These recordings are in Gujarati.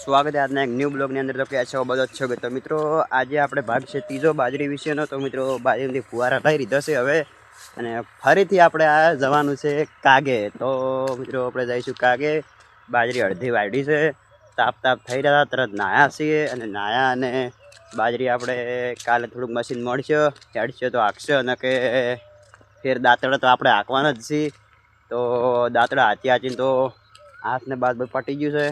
સ્વાગત છે આજના એક ન્યૂ બ્લોગની અંદર. તો કે છો બધો જ છો તો મિત્રો આજે આપણે ભાગ છે ત્રીજો બાજરી વિશેનો. તો મિત્રો બાજરીથી ફુવારા લઈ લીધો છે હવે, અને ફરીથી આપણે આ જવાનું છે કાગે. તો મિત્રો આપણે જઈશું કાગે. બાજરી અડધી વાઢી છે, તાપ થઈ રહ્યા હતા, તરત નાહ્યા છીએ અને નાહ્યા અને બાજરી આપણે કાલે થોડુંક મશીન મળશે, હેડશે તો હાંકશે, અને કે ફેર દાંતડા તો આપણે હાંકવાના જ છીએ. તો દાંતડા હાંચીને તો હાથને બાદ પટી ગયું છે.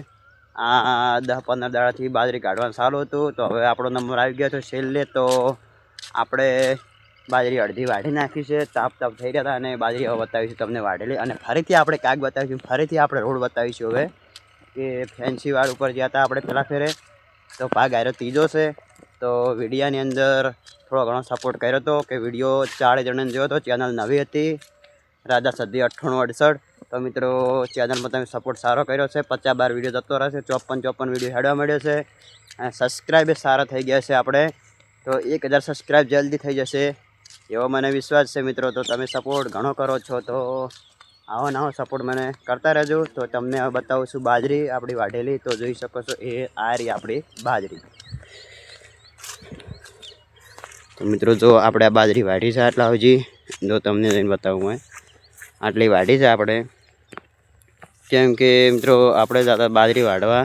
આ 10-15 દાડાથી બાજરી કાઢવાનું ચાલુ હતું. તો હવે આપણો નંબર આવી ગયો છે છેલ્લે. તો આપણે બાજરી અડધી વાઢી નાખી છે, તાપ થઈ રહ્યા હતા, અને બાજરી હવે બતાવીશું તમને વાઢેલી. અને ફરીથી આપણે કાગ બતાવીશું, ફરીથી આપણે રોડ બતાવીશું હવે કે ફેન્સી વાળ ઉપર ગયા હતા આપણે પહેલાં ફેરે. તો ભાગ આવ્યો ત્રીજો છે. તો વિડીયાની અંદર થોડો ઘણો સપોર્ટ કર્યો હતો કે વિડીયો 4 જણાને જોયો હતો. ચેનલ નવી હતી, રાજા સધી 9868. તો મિત્રો ચેનલમાં તમે સપોર્ટ સારો કર્યો છે. 50-12 વિડીયો જતો રહેશે, 54 વિડીયો હેડવા મળ્યો છે, અને સબસ્ક્રાઈબ સારા થઈ ગયા છે આપણે. તો 1000 સબસ્ક્રાઈબ જલ્દી થઈ જશે એવો મને વિશ્વાસ છે મિત્રો. તો તમે સપોર્ટ ઘણો કરો છો, તો આવો નવો સપોર્ટ મને કરતા રહેજો. તો તમને હવે બતાવું છું બાજરી આપણી વાઢેલી. તો જોઈ શકો છો એ આ રહી આપણી બાજરી. તો મિત્રો જો આપણે આ બાજરી વાઢી છે આટલા હજી, જો તમને જઈને બતાવું મેં આટલી વાઢી છે આપણે. કેમ કે મિત્રો આપણે જતા બાજરી વાઢવા,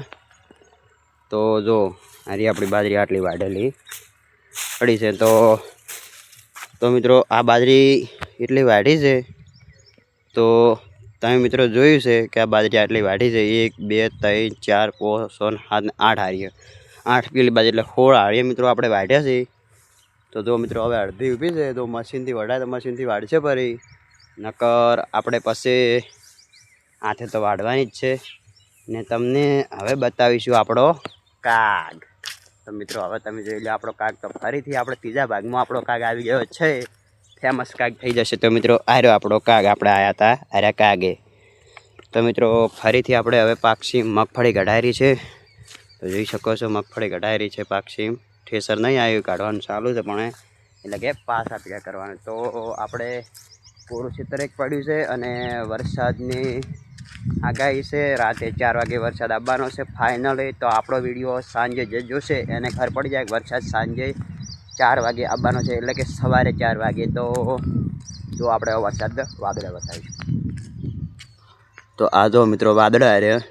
તો જો આરી આપણી બાજરી આટલી વાઢેલી પડી છે. તો મિત્રો આ બાજરી એટલી વાઢી છે. તો તમે મિત્રો જોયું છે કે આ બાજરી આટલી વાઢી છે. 1 2 3 4 5 6 7 8 હારીએ, 8 પેલી બાજરી એટલે 16 હારીએ મિત્રો આપણે વાઢ્યા છે. તો જો મિત્રો હવે અડધી ઊભી છે. તો મશીનથી વઢાય તો મશીનથી વાઢશે ફરી, નકર આપણે પછી હાથે તો વાઢવાની જ છે. ને તમને હવે બતાવીશું આપણો કાગ. તો મિત્રો હવે તમે જોઈ લો આપણો કાગ. તો ફરીથી આપણે ત્રીજા ભાગમાં આપણો કાગ આવી ગયો છે. ફેમસ કાગ થઈ જશે. તો મિત્રો આર્યો આપણો કાગ, આપણે આવ્યા હતા આર્યા કાગે. તો મિત્રો ફરીથી આપણે હવે પાક્ષી મગફળી કઢાયેલી છે. તો જોઈ શકો છો મગફળી કઢાયેલી છે પાક્ષી. ઠેસર નહીં આવ્યું, કાઢવાનું ચાલુ છે પણ એટલે કે પાછા પીડા કરવાનું. તો આપણે પૂરું ક્ષેત્ર એક પડ્યું છે, અને વરસાદની આગાહી છે. રાતે 4 વાગે વરસાદ આવવાનો છે ફાઇનલી. તો આપણો વિડીયો સાંજે જે જોશે એને ખબર પડી જાય કે વરસાદ સાંજે 4 વાગે આવવાનો છે, એટલે કે સવારે 4 વાગે. તો જો આપણે વરસાદ વાદળા બતાવીશું. તો આ જો મિત્રો વાદળા રહ્યા,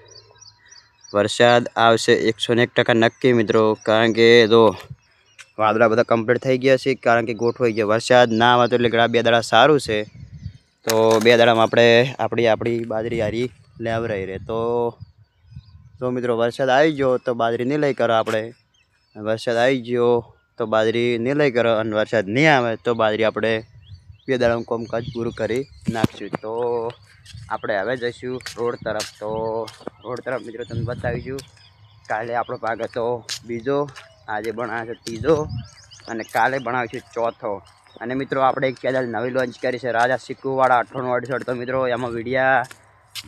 વરસાદ આવશે 101% નક્કી મિત્રો. કારણ કે જો વાદળા બધા કમ્પ્લીટ થઈ ગયા છે, કારણ કે ગોઠવાઈ ગયા. વરસાદ ના આવે તો એટલે ઘણા 2 દાડા સારું છે. તો 2 દાડામાં આપણે આપણી બાજરી હારી લેવરાઈ રહે. તો મિત્રો વરસાદ આવી ગયો તો બાજરી નહીં લઈ કરો આપણે. વરસાદ આવી ગયો તો બાજરી નહીં લઈ કરો, અને વરસાદ નહીં આવે તો બાજરી આપણે 2 દાડાનું કામકાજ પૂરું કરી નાખશું. તો આપણે હવે જઈશું રોડ તરફ. તો રોડ તરફ મિત્રો તમને બતાવીશું. કાલે આપણો ભાગ હતો બીજો, આજે બનાવે છે ત્રીજો, અને કાલે બનાવીશું ચોથો. અને મિત્રો આપણે એક ચેનલ નવી લોન્ચ કરી છે, રાજા સિક્કુવાળા 9868. તો મિત્રો એમાં વિડીયા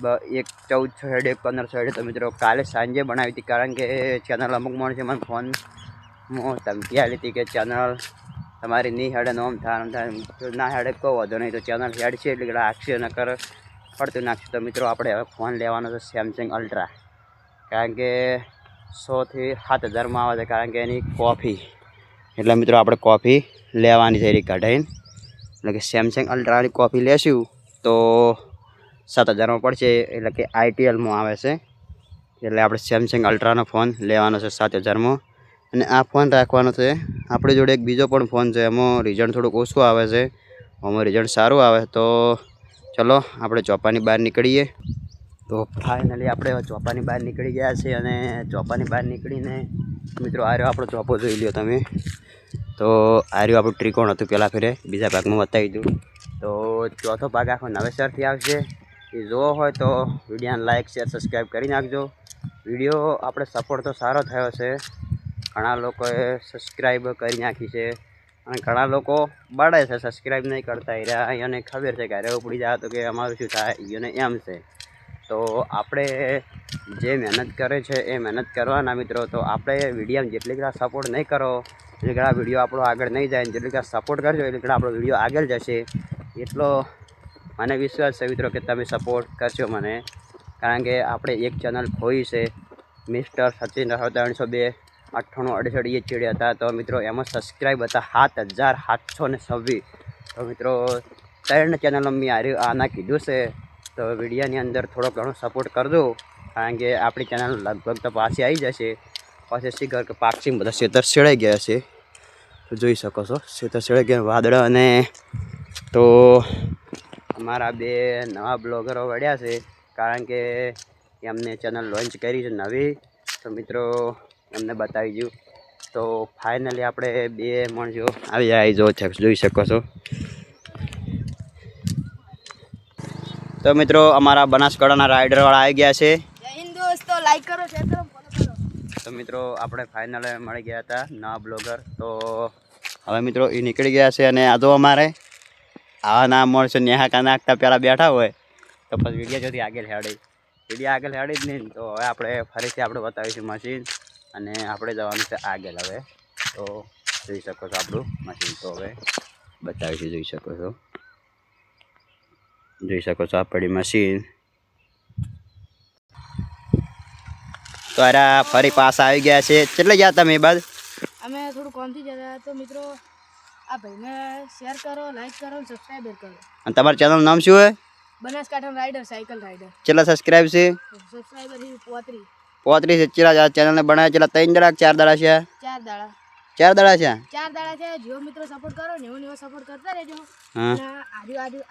1400 હેડે 1500 હેડે. તો મિત્રો કાલે સાંજે બનાવી હતી, કારણ કે ચેનલ અમુક માણસે મને ફોનમાં ધમકી આપી હતી કે ચેનલ તમારી નહીં હેડે નોમ થાય ના હેડે કહો વધો નહીં. તો ચેનલ હેડ છે એટલે આખશે નકર પડતું નાખશે. તો મિત્રો આપણે હવે ફોન લેવાનો છે સેમસંગ અલ્ટ્રા, કારણ કે 100 થી 7000માં આવે છે, કારણ કે એની કોફી. એટલે મિત્રો આપણે કોફી લેવાની છે એની કઢાઈને, એટલે કે સેમસંગ અલ્ટ્રાની કોફી લેશું તો 7000માં પડશે. એટલે કે ITLમાં આવે છે, એટલે આપણે સેમસંગ અલ્ટ્રાનો ફોન લેવાનો છે 7000માં. અને આ ફોન રાખવાનો છે. આપણી જોડે એક બીજો પણ ફોન છે, એમાં રિઝલ્ટ થોડુંક ઓછું આવે છે, આમાં રિઝલ્ટ સારું આવે. તો ચલો આપણે ચોપાની બહાર નીકળીએ. તો ફાઇનલી આપણે ચોપાની બહાર નીકળી ગયા છે, અને ચોપાની બહાર નીકળીને મિત્રો આર્યો આપણો ચોપો જોઈ લ્યો તમે. તો આર્યો આપણું ત્રિકોણ હતું પહેલાં ફેરે, બીજા ભાગમાં બતાવી દઉં. તો ચોથો ભાગ આખો નવેસરથી આવશે. એ જોવો હોય તો વિડીયોને લાઇક શેર સબસ્ક્રાઈબ કરી નાખજો. વિડીયો આપણે સપોર્ટ તો સારો થયો છે, ઘણા લોકોએ સબસ્ક્રાઈબ કરી નાખી છે, અને ઘણા લોકો બળે છે સબસ્ક્રાઈબ નહીં કરતા. એને ખબર છે કે અરે ઉપડી જાય તો કે અમારું શું થાય, એને એમ છે. તો આપણે જે મહેનત કરે છે એ મહેનત કરવાના મિત્રો. તો આપણે વિડીયોમાં જેટલી ઘણા સપોર્ટ નહીં કરો એટલી ઘણા વિડીયો આપણો આગળ નહીં જાય, જેટલી ઘણા સપોર્ટ કરજો એટલી ઘણા આપણો વિડીયો આગળ જશે. એટલો મને વિશ્વાસ છે મિત્રો કે તમે સપોર્ટ કરશો મને, કારણ કે આપણે એક ચેનલ ખોઈ છે મિસ્ટર સચિન 302 9868 એ ચીડ્યા હતા. તો મિત્રો એમાં સબસ્ક્રાઈબ હતા 7726. તો મિત્રો 3 ચેનલ મેં આના કીધું છે. તો વિડીયોની અંદર થોડો ઘણો સપોર્ટ કરજો, કારણ કે આપણી ચેનલ લગભગ તો પાછી આવી જશે. પાછી શીખર કે પાક્ષિંગ બધા ખેતર શેળાઈ ગયા છે. તો જોઈ શકો છો ખેતર શેળાઈ ગયા વાદળા. અને તો અમારા 2 નવા બ્લોગરો વળ્યા છે, કારણ કે એમને ચેનલ લોન્ચ કરી છે નવી. તો મિત્રો એમને બતાવી દઉં. તો ફાઇનલી આપણે 2 માણસો આવી જોઈ શકો છો. તો મિત્રો અમારા બનાસકાંઠાના રાઇડરવાળા આવી ગયા છે. જય હિન્દ દોસ્તો, લાઈક કરો, શેર કરો, ફોલો કરો. તો મિત્રો આપણે ફાઇનલ મળી ગયા હતા નવા બ્લોગર. તો હવે મિત્રો એ નીકળી ગયા છે. અને આ તો અમારે આવા ના મળશે નેહાકા નાખતા પહેલાં બેઠા હોય તો પછી વિડીયો જોતી આગળ હેડી જ નહીં. તો હવે આપણે ફરીથી આપણે બતાવીશું મશીન, અને આપણે જવાનું છે આગળ. હવે તો જોઈ શકો છો આપણું મશીન. તો હવે બતાવીશું. જોઈ શકો છો આપણી મશીન. તો અરે ફરી પાછા આવી ગયા છે. કેટલે ગયા તમે બાદ? અમે થોડું કોમથી જતા. તો મિત્રો આ ભાઈને શેર કરો, લાઈક કરો, સબસ્ક્રાઈબર કરો. અને તમારું ચેનલનું નામ શું હોય? Banaskantha rider, cycle rider. કેટલા સબસ્ક્રાઈબ છે? સબસ્ક્રાઈબર 35. 35 છે. ચેલા ચેનલને બનાવ્યા ચેલા 3 દાડા 4 દાડા છે? 4 દાડા. 4 દાડા છે. 4 દાડા છે. જેવો મિત્રો સપોર્ટ કરો ને એવો સપોર્ટ કરતા રહેજો. હા.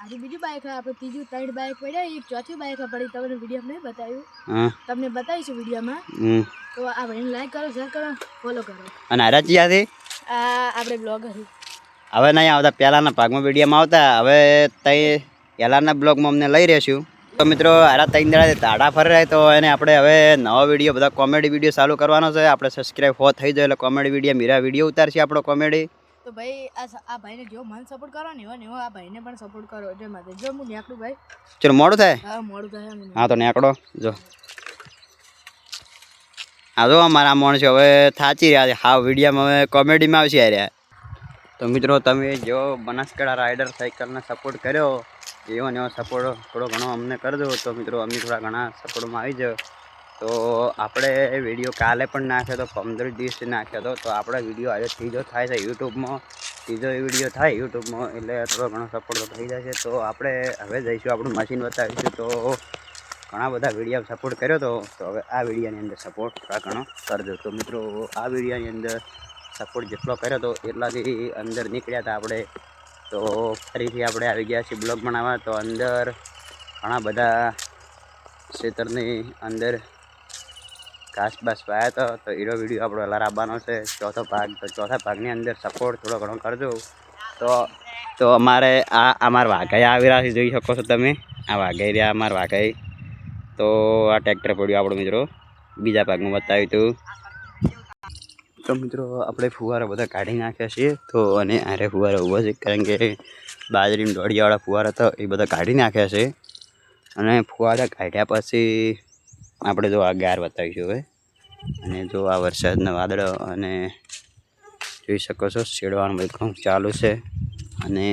આજે બીજું બાઇક છે, આપણે ત્રીજું 3 બાઇક પડ્યા, એક ચોથી બાઇક પડી. તમને વિડીયો નહીં બતાવ્યું, હા તમને બતાવીશું વિડીયોમાં. તો આ ભાઈને લાઈક કરો, શેર કરો, ફોલો કરો. અને આરા ચિયાથી આપણે બ્લોગર હવે નહીં આવતા, પહેલાંના ભાગમાં વિડીયોમાં આવતા. હવે તઈ પહેલાંના બ્લોગમાં અમને લઈ રહેશું. તો મિત્રો આરા 3 દાડા તાડા ફરી રહ્યા. તો એને આપણે હવે નવા વિડીયો બધા કોમેડી વિડીયો ચાલુ કરવાનો છે. આપણે સબસ્ક્રાઈબ થઈ જાય એટલે કોમેડી વિડીયો મીરા વિડીયો ઉતારશે આપણો કોમેડી. તો ભાઈ આ ભાઈને જેવો મન સપોર્ટ કરો ને એવો આ ભાઈને પણ સપોર્ટ કરો. એટલે માટે જો હું નેકડું ભાઈ. ચલો મોડું થાય. હા મોડું થાય. હા તો નેકડો જો. હા જો અમારા માણસો હવે થાચી રહ્યા છે. હા વિડીયોમાં હવે કોમેડીમાં આવશે આ રહ્યા. તો મિત્રો તમે જો બનાસકાંઠા રાઇડર સાયકલને સપોર્ટ કર્યો એવો ને એવો સપોર્ટ થોડો ઘણો અમને કરજો. તો મિત્રો અમને થોડા ઘણા સપોર્ટમાં આવી જાઓ. તો આપણે વિડીયો કાલે પણ નાખ્યો તો, 15 દિવસથી નાખ્યો હતો. તો આપણે વિડીયો આજે ત્રીજો થાય છે યુટ્યુબમાં. ત્રીજો વિડીયો થાય યુટ્યુબમાં એટલે થોડો ઘણો સપોર્ટ થઈ જશે. તો આપણે હવે જઈશું, આપણું મશીન બતાવીશું. તો ઘણા બધા વિડીયો સપોર્ટ કર્યો હતો. તો હવે આ વિડીયોની અંદર સપોર્ટ થોડા ઘણો કરજો. તો મિત્રો આ વિડીયોની અંદર સપોર્ટ જેટલો કર્યો હતો એટલાથી અંદર નીકળ્યા હતા આપણે. તો ફરીથી આપણે આવી ગયા છીએ બ્લોગ બનાવવા. તો અંદર ઘણા બધા ખેતરની અંદર ઘાસ બાસ વાયા હતો. તો એનો વિડીયો આપણો અલાર આવવાનો છે, ચોથો ભાગ. તો ચોથા ભાગની અંદર સપોર્ટ થોડો ઘણો કરજો. તો અમારે અમારા વાઘાઈ આવી રહ્યા છે, જોઈ શકો છો તમે. આ વાઘાઈ રહ્યા અમારા વાઘાઈ. તો આ ટ્રેક્ટર પડ્યું આપણું મિત્રો, બીજા ભાગમાં બતાવ્યું હતું. તો મિત્રો આપણે ફુવારા બધા કાઢી નાખ્યા છીએ. તો અને આરે ફુવારા ઊભો છે, કારણ કે બાજરીની દોડિયાવાળા ફુવારા હતા એ બધા કાઢી નાખ્યા છે. અને ફુવારા કાઢ્યા પછી આપણે જો આ ગાર બતાવીશું હવે. અને જો આ વરસાદના વાદળો, અને જોઈ શકો છો શેડવાનું બધું ચાલુ છે. અને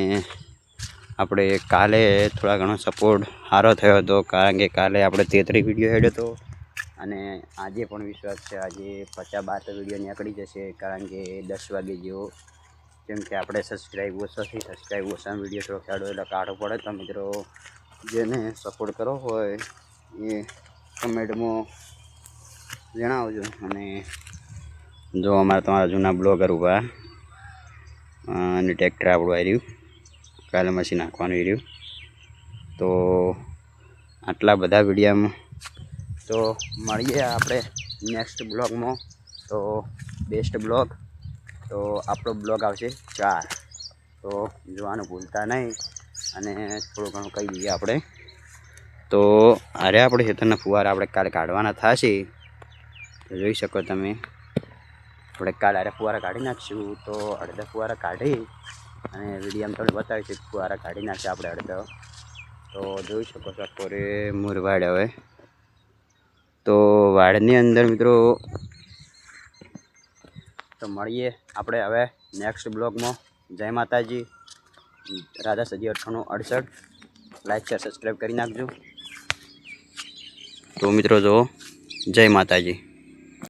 આપણે કાલે થોડા ઘણો સપોર્ટ સારો થયો હતો, કારણ કે કાલે આપણે 33 વિડીયો હેડ્યો હતો. અને આજે પણ વિશ્વાસ છે આજે 50-52 વિડીયો નીકળી જશે, કારણ કે 10 વાગે જેવો. કેમ કે આપણે સબસ્ક્રાઈબ ઓછા વિડીયો થોડો ખેડો એટલે કાઢવો પડે. તો મિત્રો જેને સપોર્ટ કરવો હોય એ કમેન્ટમાં જણાવજો. અને જો અમારે તમારા જૂના બ્લોગર ઊભા, અને ટ્રેક્ટર આપણું આવ્યું, કાલે મશીન નાખવાનું રહ્યું. તો આટલા બધા વિડીયોમાં તો મળીએ આપણે નેક્સ્ટ બ્લોગમાં. તો બેસ્ટ બ્લોગ. તો આપણો બ્લોગ આવશે 4. તો જોવાનું ભૂલતા નહીં. અને થોડું ઘણું કહી દઈએ આપણે. તો અરે આપણે ખેતરના ફુવારા આપણે કાલે કાઢવાના થશે. તો જોઈ શકો તમે, આપણે કાલે અરે ફુવારા કાઢી નાખીશું. તો અડધા ફુવારા કાઢી અને વિડીયોમાં તમને બતાવીશું ફુવારા કાઢી નાખશે આપણે અડધો. તો જોઈ શકો છો પોરે મુરવાડ. હવે તો વાડની અંદર મિત્રો તો મળીએ આપણે હવે નેક્સ્ટ બ્લોગમાં. જય માતાજી. રાધા સજી 9868. લાઈક શેર સબસ્ક્રાઈબ કરી નાખજો. તો મિત્રો જો જય માતાજી.